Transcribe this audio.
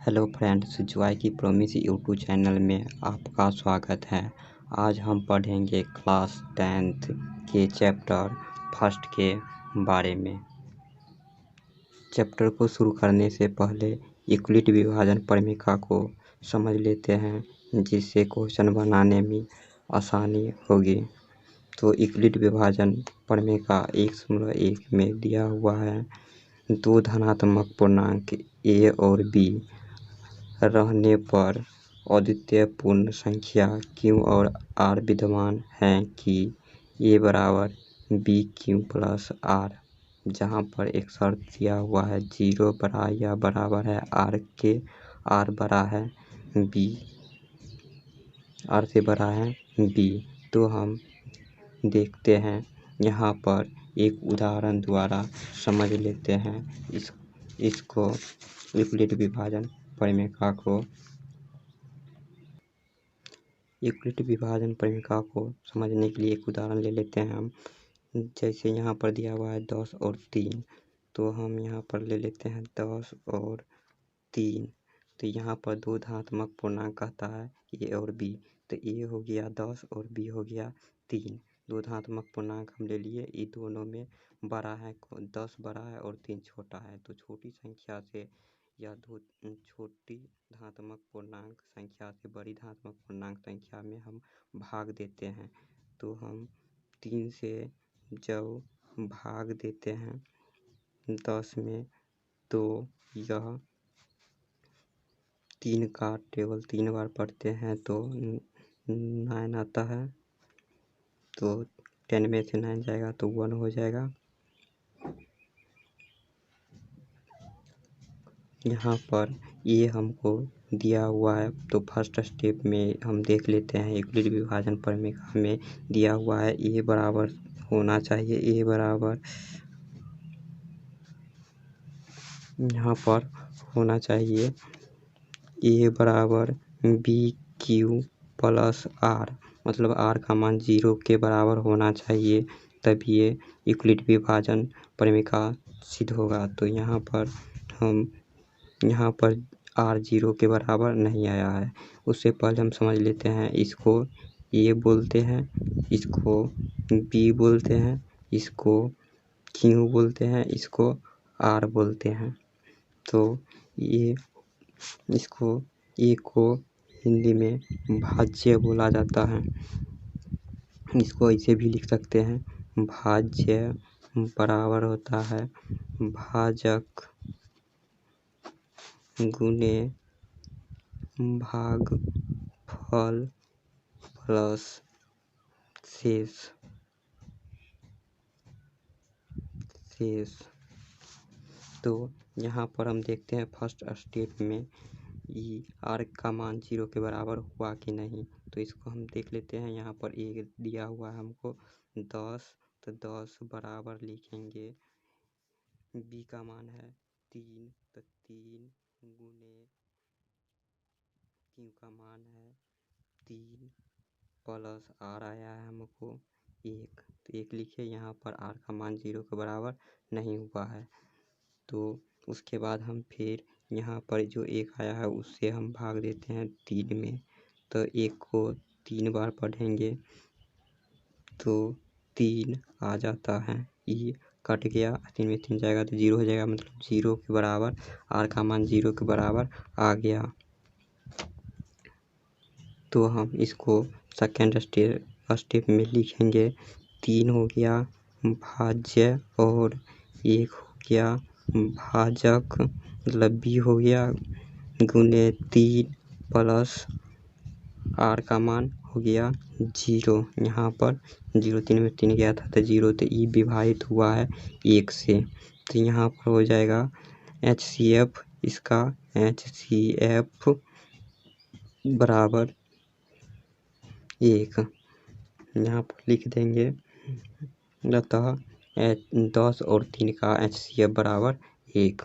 Hello friends, Joy की promise YouTube channel में आपका स्वागत है। आज हम पढ़ेंगे क्लास 10th के चैप्टर फर्स्ट के बारे में। चैप्टर को शुरू करने से पहले यूक्लिड विभाजन प्रमेय को समझ लेते हैं, जिससे क्वेश्चन बनाने में आसानी होगी। तो यूक्लिड विभाजन प्रमेय 1.1 में दिया हुआ है, दो धनात्मक पूर्णांक a और b रहने पर अद्वितीय पूर्ण संख्या q और r विद्यमान हैं कि a बराबर b q प्लस r, जहाँ पर एक शर्त दिया हुआ है 0 बड़ा या बराबर है r के, r बड़ा है b, r से बड़ा है b। तो हम देखते हैं, यहाँ पर एक उदाहरण द्वारा समझ लेते हैं इसको यूक्लिड विभाजन प्रमेय को। यूक्लिड विभाजन प्रमेय को समझने के लिए एक उदाहरण ले लेते हैं हम। जैसे यहाँ पर दिया हुआ है 10 और 3, तो हम यहाँ पर ले लेते हैं 10 और 3। तो यहाँ पर दो धनात्मक पूर्णांक कहता है a और b, तो a हो गया 10 और b हो गया 3। दो धनात्मक पूर्णांक हम ले लिए, ये दोनों में बड़ा है, 10 बड़ा है और 3 छोटा है। तो छोटी संख्या से या दो छोटी धनात्मक पूर्णांक संख्या से बड़ी धनात्मक पूर्णांक संख्या में हम भाग देते हैं। तो हम 3 से जब भाग देते हैं 10 में, तो यह 3 का टेबल 3 बार पढ़ते हैं तो 9 आता है। तो 10 में से 9 जाएगा तो 1 हो जाएगा। यहाँ पर ये हमको दिया हुआ है, तो फर्स्ट स्टेप में हम देख लेते हैं यूक्लिड विभाजन प्रमेय में दिया हुआ है a बराबर होना चाहिए, a बराबर यहाँ पर होना चाहिए a बराबर b q प्लस r, मतलब r का मान 0 के बराबर होना चाहिए, तभी ये यूक्लिड विभाजन प्रमेय सिद्ध होगा। तो यहाँ पर r 0 के बराबर नहीं आया है। उससे पहले हम समझ लेते हैं, इसको a बोलते हैं, इसको b बोलते हैं, इसको q बोलते हैं, इसको r बोलते हैं। तो ये इसको a को हिंदी में भाज्य बोला जाता है। इसको ऐसे भी लिख सकते हैं, भाज्य बराबर होता है भाजक गुने भागफल प्लस शेष। तो यहाँ पर हम देखते हैं फर्स्ट स्टेप में ई r का मान 0 के बराबर हुआ कि नहीं। तो इसको हम देख लेते हैं। यहाँ पर a दिया हुआ है हमको 10, तो 10 बराबर लिखेंगे, b का मान है 3, तो 3 गुने q का मान है 3 प्लस r आया है हमको 1, तो 1 लिखे। यहाँ पर r का मान 0 के बराबर नहीं हुआ है। तो उसके बाद हम फिर यहाँ पर जो 1 आया है उससे हम भाग देते हैं 3 में। तो 1 को 3 बार पढ़ेंगे तो 3 आ जाता है, ये कट गया, 3 में 3 जाएगा तो 0 हो जाएगा, मतलब 0 के बराबर r का मान 0 के बराबर आ गया। तो हम इसको सेकेंड स्टेप में लिखेंगे, 3 हो गया भाज्य और 1 हो गया भाजक, मतलब b हो गया गुने 3 प्लस r का मान हो गया 0। यहाँ पर 0 3 में 3 गया था तो 0, तो e विभाजित हुआ है 1 से, तो यहाँ पर हो जाएगा HCF। इसका HCF बराबर 1 यहाँ पर लिख देंगे, अतः 10 और 3 का HCF बराबर 1।